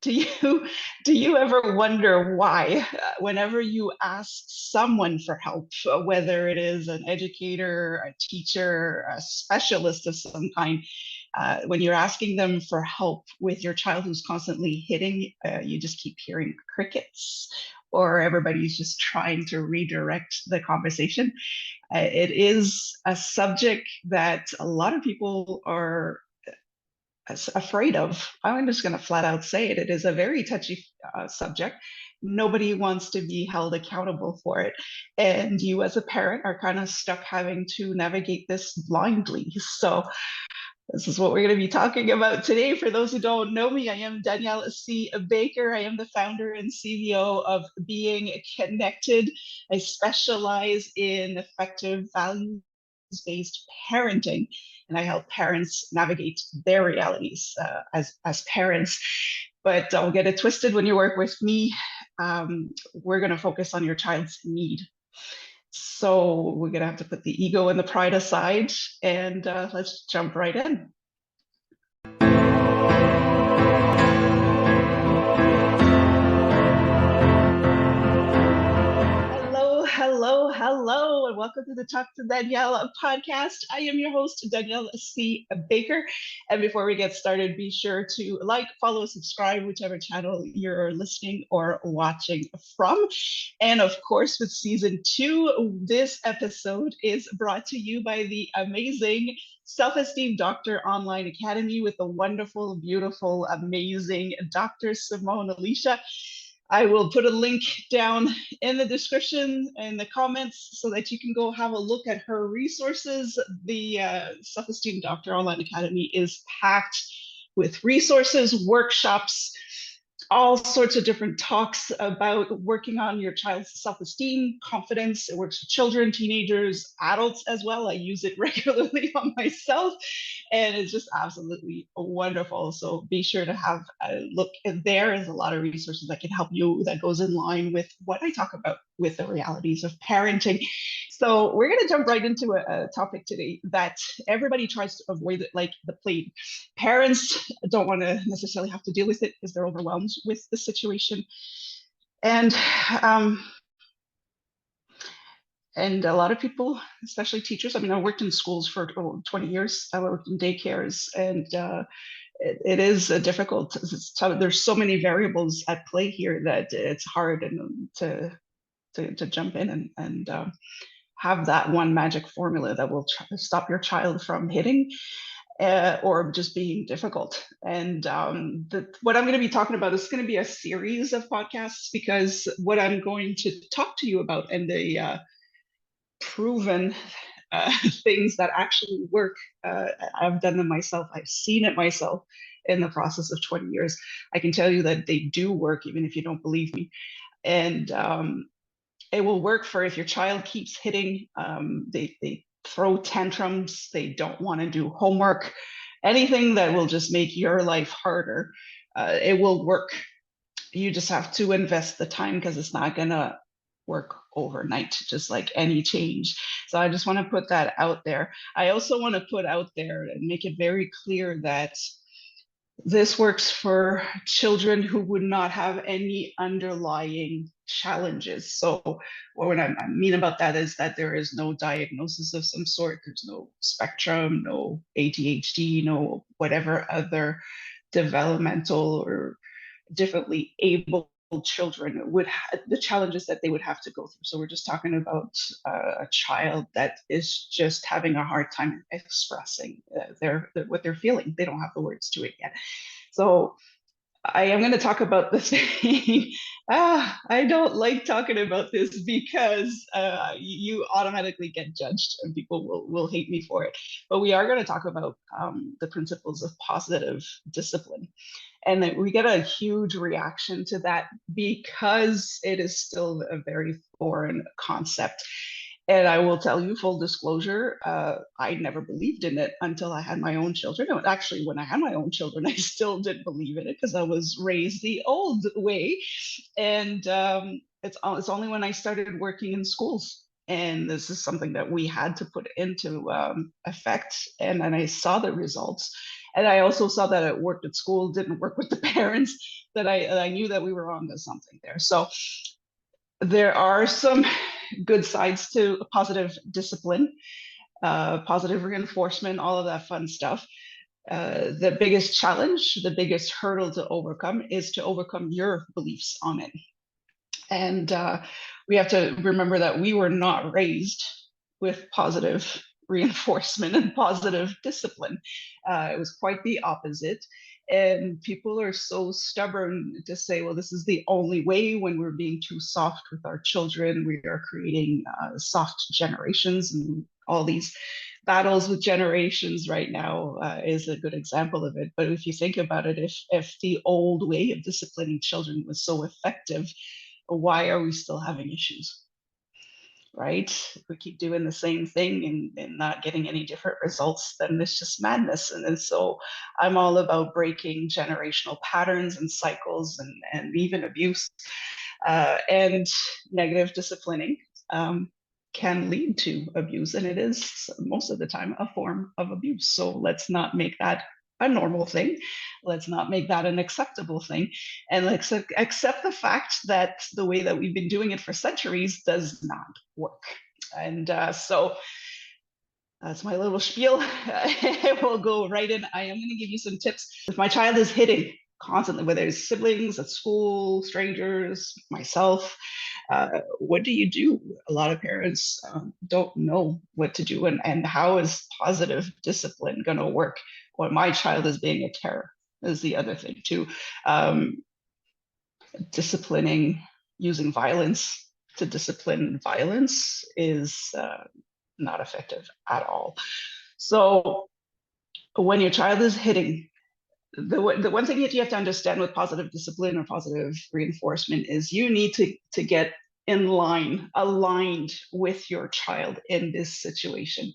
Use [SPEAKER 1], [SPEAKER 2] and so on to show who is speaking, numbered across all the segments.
[SPEAKER 1] Do you do you ever wonder why, whenever you ask someone for help, whether it is an educator, a teacher, a specialist of some kind, when you're asking them for help with your child who's constantly hitting, you just keep hearing crickets, or everybody's just trying to redirect the conversation? It is a subject that a lot of people are afraid of. I'm just going to flat out say it. It is a very touchy subject. Nobody wants to be held accountable for it. And you, as a parent, are kind of stuck having to navigate this blindly. So, this is what we're going to be talking about today. For those who don't know me, I am Danielle C. Baker. I am the founder and CEO of Being Connected. I specialize in effective values based parenting, and I help parents navigate their realities as parents. But don't get it twisted when you work with me. We're going to focus on your child's need. So we're going to have to put the ego and the pride aside, and let's jump right in. Hello, and welcome to the Talk to Danielle podcast. I am your host, Danielle C. Baker. And before we get started, be sure to like, follow, subscribe, whichever channel you're listening or watching from. And of course, with season 2, this episode is brought to you by the amazing Self-Esteem Doctor Online Academy with the wonderful, beautiful, amazing Dr. Simone Alicia. I will put a link down in the description and the comments so that you can go have a look at her resources. The Self-Esteem Doctor Online Academy is packed with resources, workshops, all sorts of different talks about working on your child's self-esteem, confidence. It works for children, teenagers, adults as well. I use it regularly on myself, and it's just absolutely wonderful. So be sure to have a look there. There's a lot of resources that can help you, that goes in line with what I talk about with the realities of parenting. So we're going to jump right into a topic today that everybody tries to avoid, it like the plague. Parents don't want to necessarily have to deal with it because they're overwhelmed with the situation. And um, and a lot of people, especially teachers, I mean, I worked in schools for 20 years. I worked in daycares, and it is difficult. There's so many variables at play here that it's hard to jump in and have that one magic formula that will stop your child from hitting or just being difficult. And what I'm going to be talking about is going to be a series of podcasts, because what I'm going to talk to you about and the proven things that actually work, I've done them myself. I've seen it myself in the process of 20 years. I can tell you that they do work, even if you don't believe me. And it will work for if your child keeps hitting, they throw tantrums, they don't want to do homework, anything that will just make your life harder. It will work. You just have to invest the time, because it's not going to work overnight, just like any change. So I just want to put that out there. I also want to put out there and make it very clear that this works for children who would not have any underlying challenges. So what I mean about that is that there is no diagnosis of some sort. There's no spectrum, no ADHD, no whatever other developmental or differently able children would the challenges that they would have to go through. So we're just talking about a child that is just having a hard time expressing what they're feeling. They don't have the words to it yet. So I am going to talk about this thing. I don't like talking about this because you automatically get judged and people will hate me for it. But we are going to talk about the principles of positive discipline. And that we get a huge reaction to that because it is still a very foreign concept. And I will tell you, full disclosure, I never believed in it until I had my own children. No, actually, when I had my own children, I still didn't believe in it because I was raised the old way. And it's only when I started working in schools, and this is something that we had to put into effect, and then I saw the results. And I also saw that it worked at school, didn't work with the parents, that I knew that we were on to something there. So there are some good sides to positive discipline, positive reinforcement, all of that fun stuff. The biggest challenge, the biggest hurdle to overcome is to overcome your beliefs on it. And we have to remember that we were not raised with positive reinforcement and positive discipline. It was quite the opposite. And people are so stubborn to say, well, this is the only way, when we're being too soft with our children. We are creating soft generations, and all these battles with generations right now is a good example of it. But if you think about it, if the old way of disciplining children was so effective, why are we still having issues? Right? If we keep doing the same thing and not getting any different results, then it's just madness. And so I'm all about breaking generational patterns and cycles, and even abuse, and negative disciplining. Can lead to abuse, and it is most of the time a form of abuse. So let's not make that a normal thing. Let's not make that an acceptable thing. And let's accept the fact that the way that we've been doing it for centuries does not work. And so that's my little spiel. We'll go right in. I am going to give you some tips. If my child is hitting constantly, whether it's siblings at school, strangers, myself, what do you do? A lot of parents don't know what to do, and how is positive discipline going to work when my child is being a terror, is the other thing too. Disciplining using violence to discipline violence is not effective at all. So when your child is hitting, the one thing that you have to understand with positive discipline or positive reinforcement is you need to get in line, aligned with your child in this situation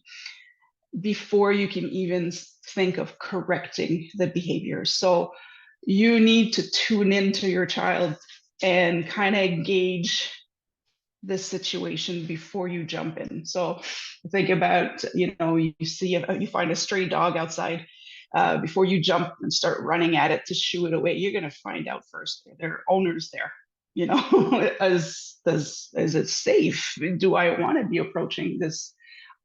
[SPEAKER 1] before you can even think of correcting the behavior. So you need to tune into your child and kind of gauge this situation before you jump in. So think about, you find a stray dog outside. Before you jump and start running at it to shoo it away, you're going to find out first, there are owners there. Is it safe? Do I want to be approaching this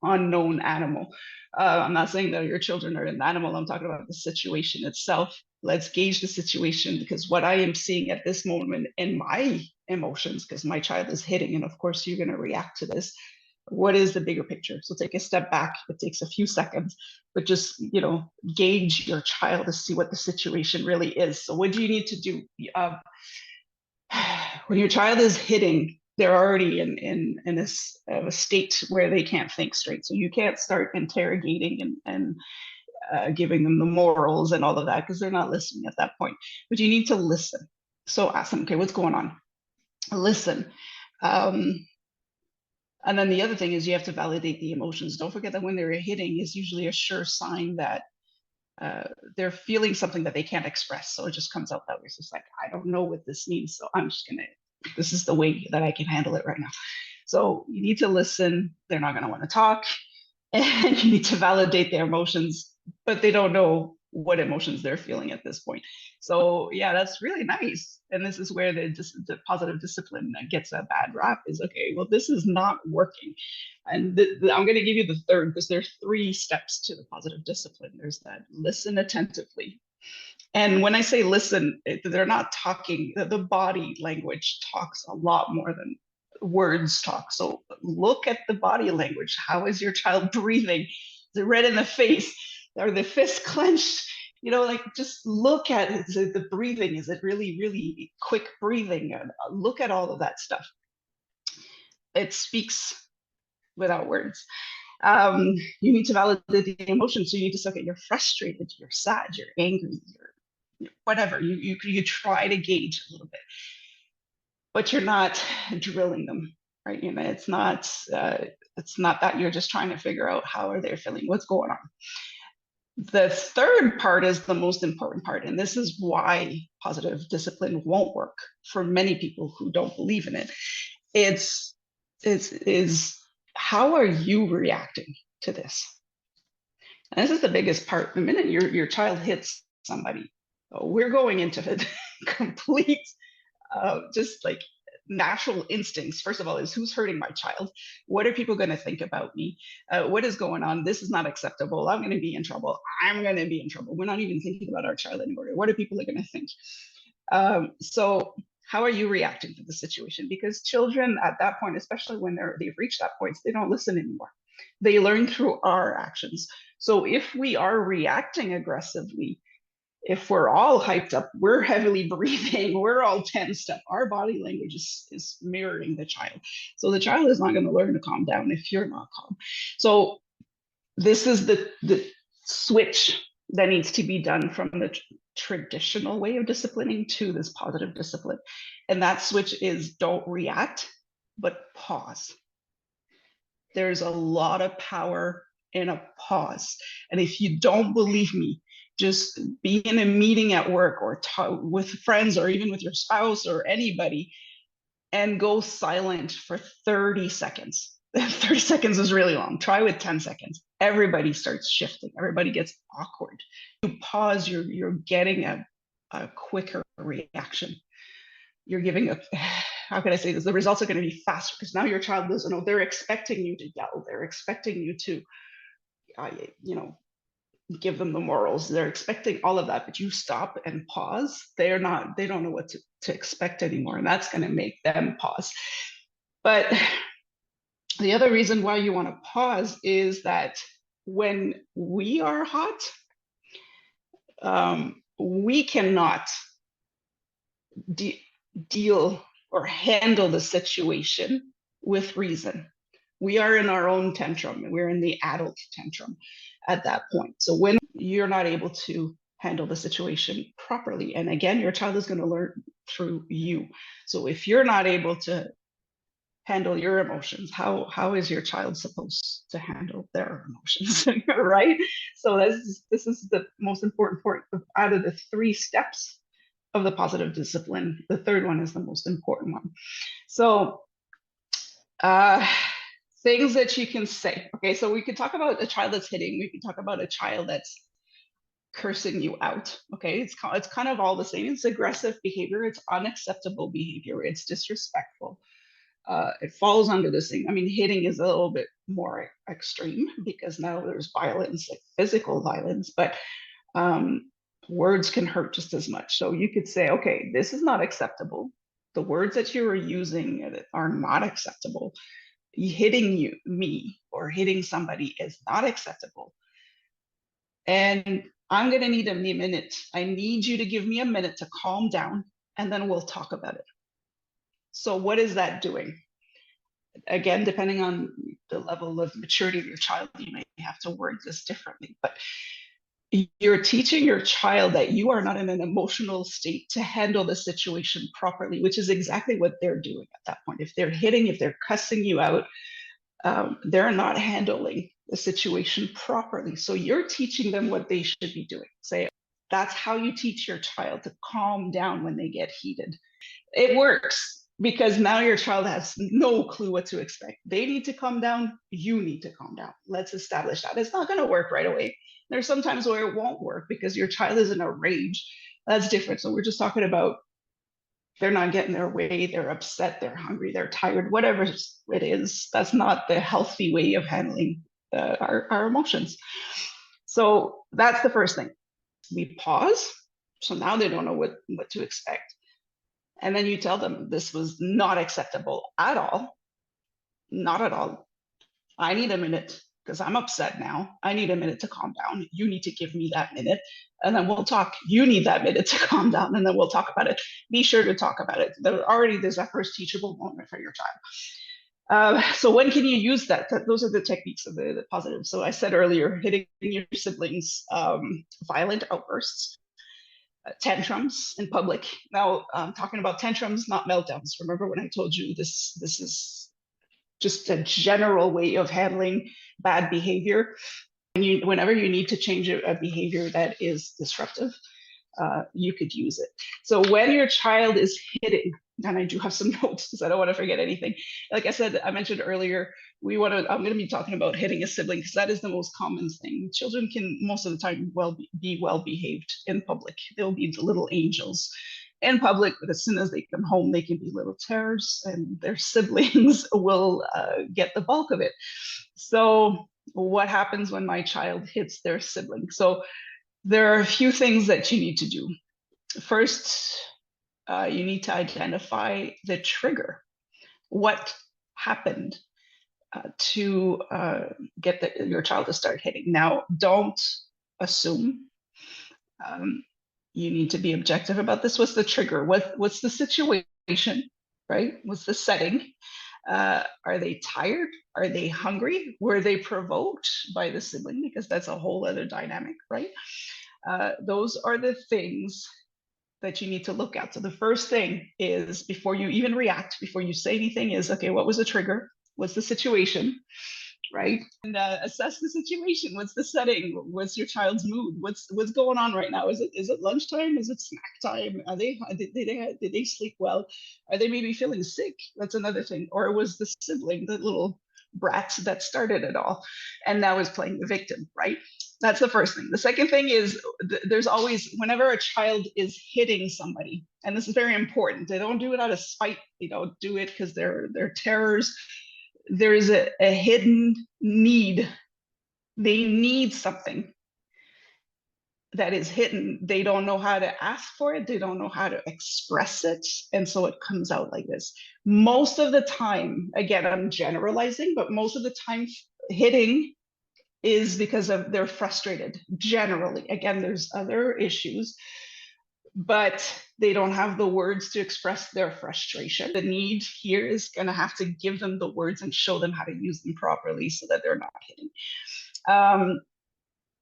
[SPEAKER 1] unknown animal? I'm not saying that your children are an animal. I'm talking about the situation itself. Let's gauge the situation, because what I am seeing at this moment in my emotions, because my child is hitting, and of course you're going to react to this. What is the bigger picture? So take a step back. It takes a few seconds, but just gauge your child to see what the situation really is. So what do you need to do? When your child is hitting, they're already in this a state where they can't think straight. So you can't start interrogating and giving them the morals and all of that, because they're not listening at that point. But you need to listen. So ask them, okay, what's going on? Listen. And then the other thing is you have to validate the emotions. Don't forget that when they're hitting is usually a sure sign that they're feeling something that they can't express. So it just comes out that way. So it's like, I don't know what this means, so I'm just gonna, this is the way that I can handle it right now. So you need to listen. They're not gonna want to talk, and you need to validate their emotions, but they don't know what emotions they're feeling at this point. So yeah, that's really nice. And this is where the positive discipline gets a bad rap, is okay, well, this is not working. And I'm going to give you the third, because there's 3 steps to the positive discipline. There's that listen attentively. And when I say listen, they're not talking, the body language talks a lot more than words talk. So look at the body language. How is your child breathing? Is it red in the face? Are the fists clenched? Just look at it. Is it the breathing? Is it really, really quick breathing? Look at all of that stuff. It speaks without words. You need to validate the emotions. So you need to say, okay, you're frustrated, you're sad, you're angry, you're whatever. You try to gauge a little bit, but you're not drilling them, right? It's not that you're just trying to figure out how are they feeling, what's going on. The third part is the most important part, and this is why positive discipline won't work for many people who don't believe in it. It's how are you reacting to this? And this is the biggest part. The minute your child hits somebody, we're going into the complete, just like natural instincts. First of all, is who's hurting my child? What are people going to think about me? What is going on? This is not acceptable. I'm going to be in trouble. I'm going to be in trouble. We're not even thinking about our child anymore. What are people going to think? So how are you reacting to the situation? Because children at that point, especially when they've reached that point, they don't listen anymore. They learn through our actions. So if we are reacting aggressively, if we're all hyped up, we're heavily breathing, we're all tensed up, our body language is mirroring the child. So the child is not going to learn to calm down if you're not calm. So this is the switch that needs to be done from the traditional way of disciplining to this positive discipline. And that switch is don't react, but pause. There's a lot of power in a pause. And if you don't believe me, just be in a meeting at work or with friends or even with your spouse or anybody and go silent for 30 seconds. 30 seconds is really long. Try with 10 seconds. Everybody starts shifting. Everybody gets awkward. You pause, you're getting a quicker reaction. You're giving how can I say this? The results are going to be faster because now your child doesn't know. They're expecting you to yell. They're expecting you to, give them the morals. They're expecting all of that, but you stop and pause. They don't know what to expect anymore. And that's going to make them pause. But the other reason why you want to pause is that when we are hot, we cannot deal or handle the situation with reason. We are in our own tantrum. We're in the adult tantrum at that point. So when you're not able to handle the situation properly, and again, your child is going to learn through you. So if you're not able to handle your emotions, how is your child supposed to handle their emotions? Right? So this is the most important part. Out of the 3 steps of the positive discipline, the third one is the most important one. So things that you can say. Okay, so we could talk about a child that's hitting. We could talk about a child that's cursing you out. Okay, it's kind of all the same. It's aggressive behavior. It's unacceptable behavior. It's disrespectful. It falls under this thing. I mean, hitting is a little bit more extreme because now there's violence, like physical violence, but words can hurt just as much. So you could say, okay, this is not acceptable. The words that you are using are not acceptable. Hitting me or hitting somebody is not acceptable. And I'm going to need a minute. I need you to give me a minute to calm down, and then we'll talk about it. So what is that doing? Again, depending on the level of maturity of your child, you may have to word this differently, but you're teaching your child that you are not in an emotional state to handle the situation properly, which is exactly what they're doing at that point. If they're hitting, if they're cussing you out, they're not handling the situation properly. So you're teaching them what they should be doing. Say, that's how you teach your child to calm down when they get heated. It works because now your child has no clue what to expect. They need to calm down. You need to calm down. Let's establish that. It's not going to work right away. There's some times where it won't work because your child is in a rage. That's different. So we're just talking about they're not getting their way, they're upset, they're hungry, they're tired, whatever it is. That's not the healthy way of handling our emotions. So that's the first thing. We pause. So now they don't know what to expect. And then you tell them this was not acceptable at all. Not at all. I need a minute because I'm upset now. I need a minute to calm down. You need to give me that minute and then we'll talk. You need that minute to calm down and then we'll talk about it. Be sure to talk about it. There's that first teachable moment for your child. So when can you use that? Those are the techniques of the positive. So I said earlier, hitting your siblings, violent outbursts, tantrums in public. Now, talking about tantrums, not meltdowns. Remember when I told you this is just a general way of handling bad behavior. Whenever you need to change a behavior that is disruptive, you could use it. So when your child is hitting, and I do have some notes because I don't want to forget anything. Like I said, I mentioned earlier, I'm going to be talking about hitting a sibling because that is the most common thing. Children can most of the time be well behaved in public. They'll be the little angels in public, but as soon as they come home, they can be little terrors, and their siblings will get the bulk of it. So, what happens when my child hits their sibling? So, there are a few things that you need to do. First, you need to identify the trigger. What happened to get your child to start hitting? Now, don't assume. Um, you need to be objective about this. What's the trigger? What's the situation? Right? What's the setting? Are they tired? Are they hungry? Were they provoked by the sibling? Because that's a whole other dynamic, right? Those are the things that you need to look at. So the first thing is, before you even react, before you say anything, is, okay, what was the trigger? What's the situation? Right? And assess the situation. What's the setting? What's your child's mood? What's going on right now? Is it lunchtime? Is it snack time? Are they did they sleep well? Are they maybe feeling sick? That's another thing. Or was the sibling, the little brat that started it all, and now is playing the victim? Right? That's the first thing. The second thing is, there's always, whenever a child is hitting somebody, and this is very important, they don't do it out of spite. They don't do it because they're terrors. There is a hidden need. They need something that is hidden. They don't know how to ask for it. They don't know how to express it. And so it comes out like this. Most of the time, again, I'm generalizing, but most of the time, hitting is because of they're frustrated. Generally, again, there's other issues, but they don't have the words to express their frustration. The need here is going to have to give them the words and show them how to use them properly so that they're not hitting.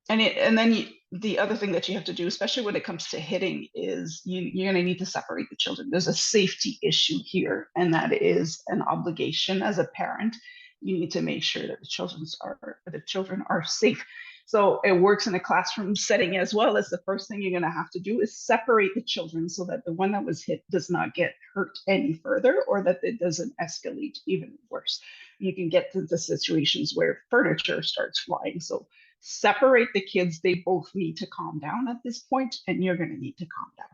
[SPEAKER 1] And then the other thing that you have to do, especially when it comes to hitting, is you're going to need to separate the children. There's a safety issue here, and that is an obligation as a parent. You need to make sure that the children are safe. So it works in a classroom setting as well. As the first thing you're going to have to do is separate the children so that the one that was hit does not get hurt any further, or that it doesn't escalate even worse. You can get to the situations where furniture starts flying. So separate the kids. They both need to calm down at this point, and you're going to need to calm down.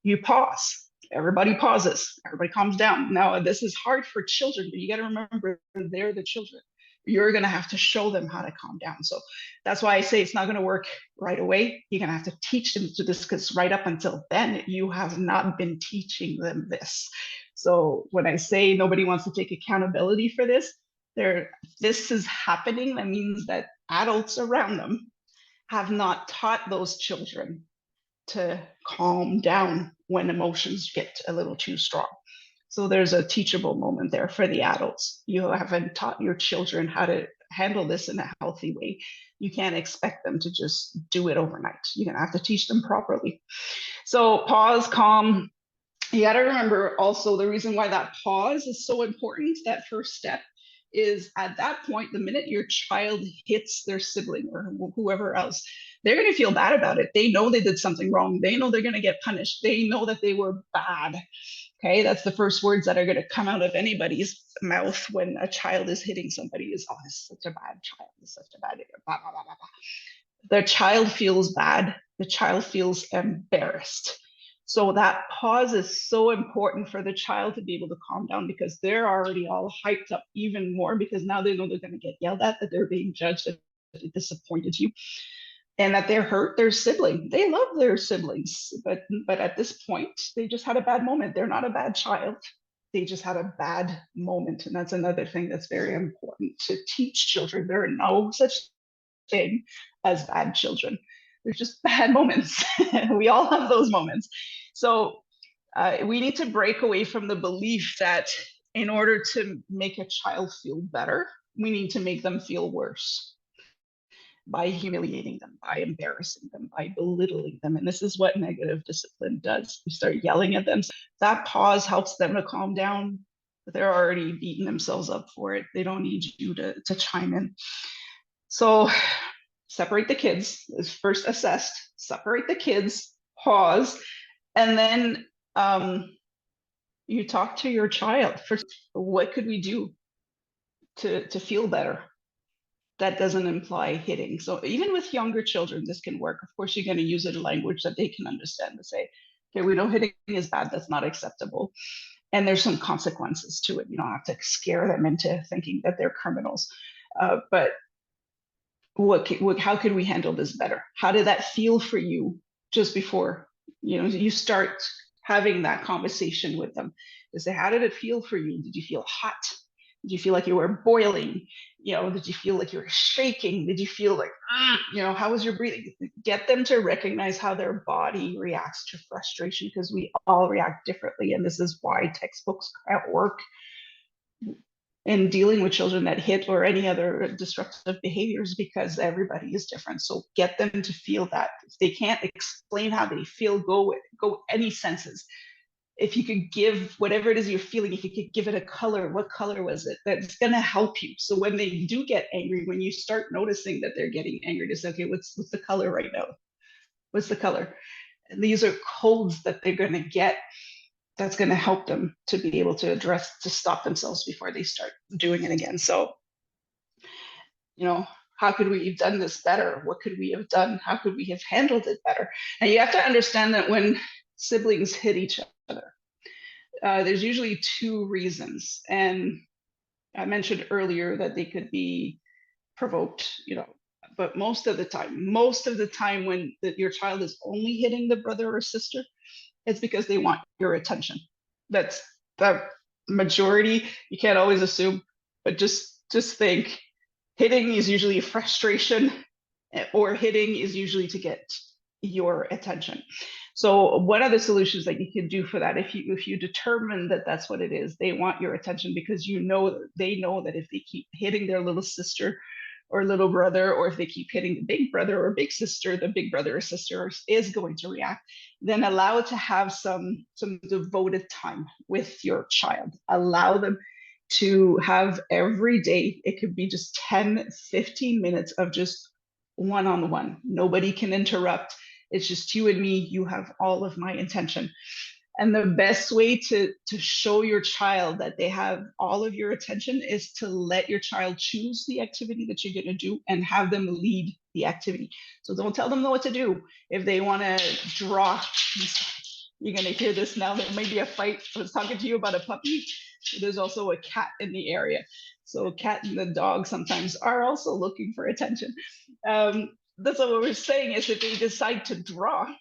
[SPEAKER 1] You pause. Everybody pauses. Everybody calms down. Now, this is hard for children, but you got to remember, they're the children. You're going to have to show them how to calm down. So that's why I say it's not going to work right away. You're going to have to teach them to this, because right up until then, you have not been teaching them this. So when I say nobody wants to take accountability for this, this is happening. That means that adults around them have not taught those children to calm down when emotions get a little too strong. So there's a teachable moment there for the adults. You haven't taught your children how to handle this in a healthy way. You can't expect them to just do it overnight. You're going to have to teach them properly. So pause, calm. You got to remember also, the reason why that pause is so important, that first step, is at that point, the minute your child hits their sibling or whoever else, they're going to feel bad about it. They know they did something wrong. They know they're going to get punished. They know that they were bad. Okay, that's the first words that are going to come out of anybody's mouth when a child is hitting somebody is, oh, this is such a bad child. This is such a bad, blah, blah, blah, blah. The child feels bad. The child feels embarrassed. So that pause is so important for the child to be able to calm down, because they're already all hyped up even more, because now they know they're going to get yelled at, that they're being judged, that they disappointed you, and that they're hurt their sibling. They love their siblings, but at this point, they just had a bad moment. They're not a bad child. They just had a bad moment. And that's another thing that's very important to teach children. There are no such thing as bad children. They're just bad moments. We all have those moments. So we need to break away from the belief that in order to make a child feel better, we need to make them feel worse by humiliating them, by embarrassing them, by belittling them. And this is what negative discipline does. You start yelling at them. That pause helps them to calm down. They're already beating themselves up for it. They don't need you to chime in. So separate the kids is first assessed, separate the kids, pause, and then You talk to your child first. What could we do to feel better? That doesn't imply hitting. So even with younger children, this can work. Of course, you're going to use it in language that they can understand to say, okay, we know hitting is bad. That's not acceptable. And there's some consequences to it. You don't have to scare them into thinking that they're criminals. But how could we handle this better? How did that feel for you just before you start having that conversation with them? To say, how did it feel for you? Did you feel hot? Did you feel like you were boiling? Did you feel like you were shaking? Did you feel like, how was your breathing? Get them to recognize how their body reacts to frustration, because we all react differently. And this is why textbooks can't work in dealing with children that hit or any other disruptive behaviors, because everybody is different. So get them to feel that. If they can't explain how they feel, go any senses. If you could give whatever it is you're feeling, if you could give it a color, what color was it? That's going to help you. So when they do get angry, when you start noticing that they're getting angry, just okay, what's the color right now? What's the color? And these are codes that they're going to get, that's going to help them to be able to stop themselves before they start doing it again. So, how could we have done this better? What could we have done? How could we have handled it better? And you have to understand that when siblings hit each other, there's usually two reasons. And I mentioned earlier that they could be provoked, but most of the time when your child is only hitting the brother or sister, it's because they want your attention. That's the majority. You can't always assume, but just think hitting is usually frustration, or hitting is usually to get your attention. So one of the solutions that you can do for that, if you determine that that's what it is, they want your attention because they know that if they keep hitting their little sister or little brother, or if they keep hitting the big brother or big sister, the big brother or sister is going to react. Then allow it to have some devoted time with your child. Allow them to have every day, it could be just 10-15 minutes of just one-on-one. Nobody can interrupt. It's just you and me. You have all of my attention. And the best way to show your child that they have all of your attention is to let your child choose the activity that you're going to do and have them lead the activity. So don't tell them what to do. If they want to draw, you're going to hear this now. There may be a fight. I was talking to you about a puppy. There's also a cat in the area. So a cat and the dog sometimes are also looking for attention. That's what we're saying is if they decide to draw,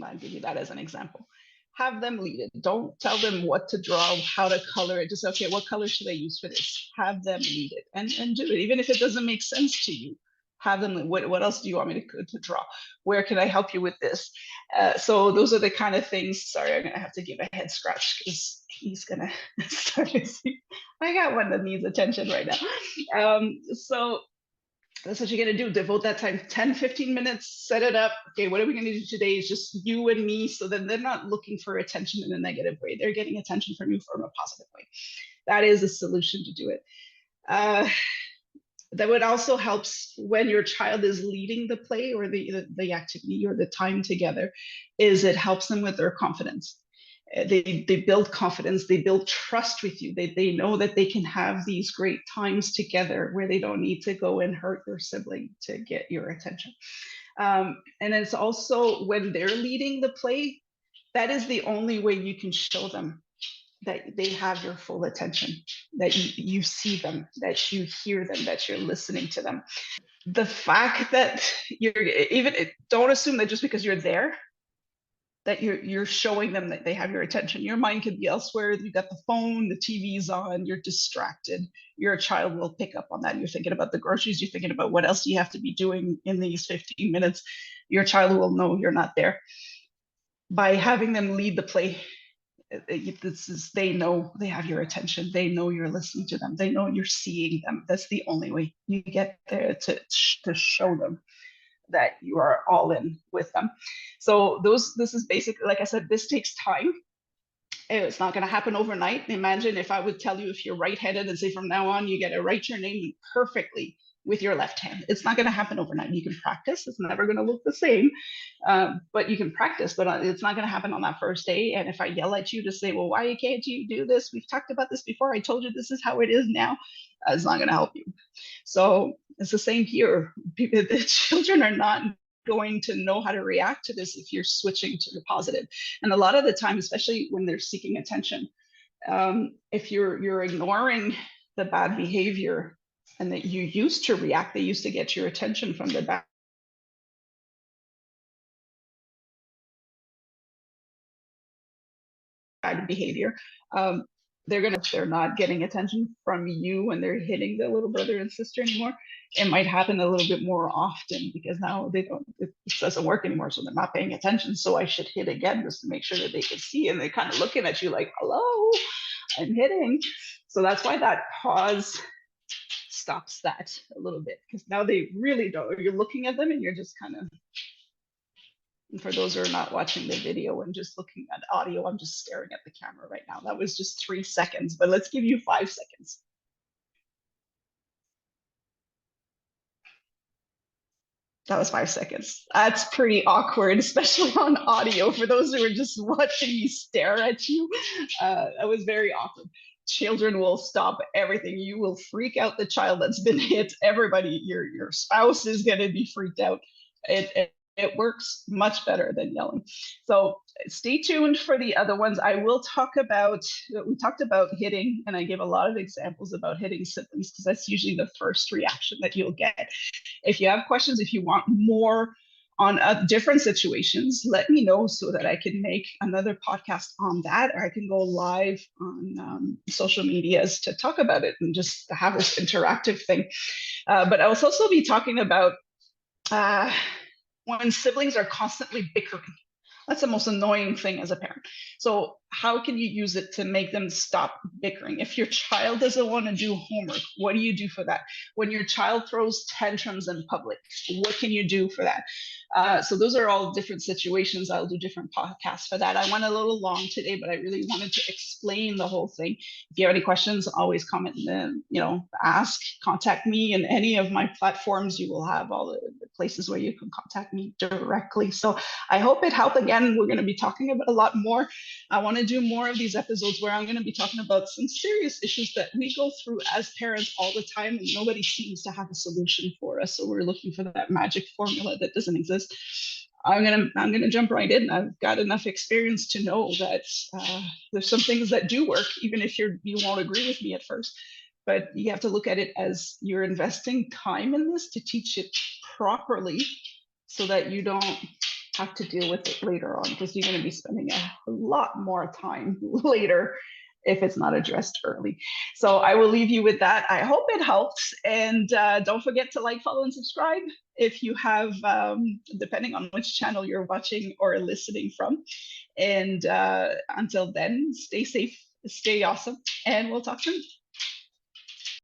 [SPEAKER 1] I'll give you that as an example. Have them lead it. Don't tell them what to draw, how to color it. Just, okay, what color should I use for this? Have them lead it and do it. Even if it doesn't make sense to you, have them, what else do you want me to draw? Where can I help you with this? So those are the kind of things. Sorry, I'm going to have to give a head scratch because he's going to start to see. I got one that needs attention right now. So that's what you're going to do. Devote that time, 10-15 minutes, set it up. Okay, what are we going to do today? Is just you and me. So then they're not looking for attention in a negative way. They're getting attention from you from a positive way. That is a solution to do it. That would also helps when your child is leading the play or the activity or the time together, is it helps them with their confidence. They build confidence, they build trust with you. They know that they can have these great times together where they don't need to go and hurt their sibling to get your attention. And it's also when they're leading the play, that is the only way you can show them that they have your full attention, that you see them, that you hear them, that you're listening to them. The fact that don't assume that just because you're there, that you're showing them that they have your attention. Your mind could be elsewhere. You got the phone, the TV's on, you're distracted. Your child will pick up on that. You're thinking about the groceries, you're thinking about what else you have to be doing in these 15 minutes. Your child will know you're not there. By having them lead the play, they know they have your attention. They know you're listening to them. They know you're seeing them. That's the only way you get there, to show them that you are all in with them. So this is basically, like I said, this takes time. It's not going to happen overnight. Imagine if I would tell you, if you're right-headed and say from now on you get to write your name perfectly with your left hand. It's not going to happen overnight. You can practice. It's never going to look the same, but you can practice. But it's not going to happen on that first day. And if I yell at you to say, "Well, why can't you do this? We've talked about this before. I told you this is how it is now," it's not going to help you. So it's the same here. The children are not going to know how to react to this if you're switching to the positive. And a lot of the time, especially when they're seeking attention, if you're ignoring the bad behavior and that you used to react, they used to get your attention from the bad behavior. They're not getting attention from you when they're hitting the little brother and sister anymore. It might happen a little bit more often because now it doesn't work anymore, so they're not paying attention. So I should hit again just to make sure that they can see, and they're kind of looking at you like, "Hello, I'm hitting." So that's why that pause stops that a little bit, because now they really don't. You're looking at them and you're just kind of, and for those who are not watching the video and just looking at audio, I'm just staring at the camera right now. That was just 3 seconds, but let's give you 5 seconds. That was 5 seconds. That's pretty awkward, especially on audio. For those who are just watching me stare at you, that was very awkward. Children will stop everything. You will freak out the child that's been hit. Everybody, your spouse is going to be freaked out. It works much better than yelling. So stay tuned for the other ones. I will talk about, we talked about hitting, and I gave a lot of examples about hitting siblings because that's usually the first reaction that you'll get. If you have questions, if you want more on different situations, let me know so that I can make another podcast on that, or I can go live on social medias to talk about it and just have this interactive thing. But I'll also be talking about when siblings are constantly bickering. That's the most annoying thing as a parent. So how can you use it to make them stop bickering? If your child doesn't want to do homework, what do you do for that? When your child throws tantrums in public, what can you do for that? So those are all different situations. I'll do different podcasts for that. I went a little long today, but I really wanted to explain the whole thing. If you have any questions, always comment and ask, contact me in any of my platforms. You will have all the places where you can contact me directly. So I hope it helped. Again, we're going to be talking about a lot more. I want to do more of these episodes where I'm going to be talking about some serious issues that we go through as parents all the time, and nobody seems to have a solution for us. So we're looking for that magic formula that doesn't exist. I'm gonna jump right in. I've got enough experience to know that there's some things that do work, even if you won't agree with me at first. But you have to look at it as you're investing time in this to teach it properly, so that you don't have to deal with it later on, because you're going to be spending a lot more time later if it's not addressed early. So I will leave you with that. I hope it helps. And don't forget to like, follow, and subscribe if you have, depending on which channel you're watching or listening from. And until then, stay safe, stay awesome, and we'll talk soon.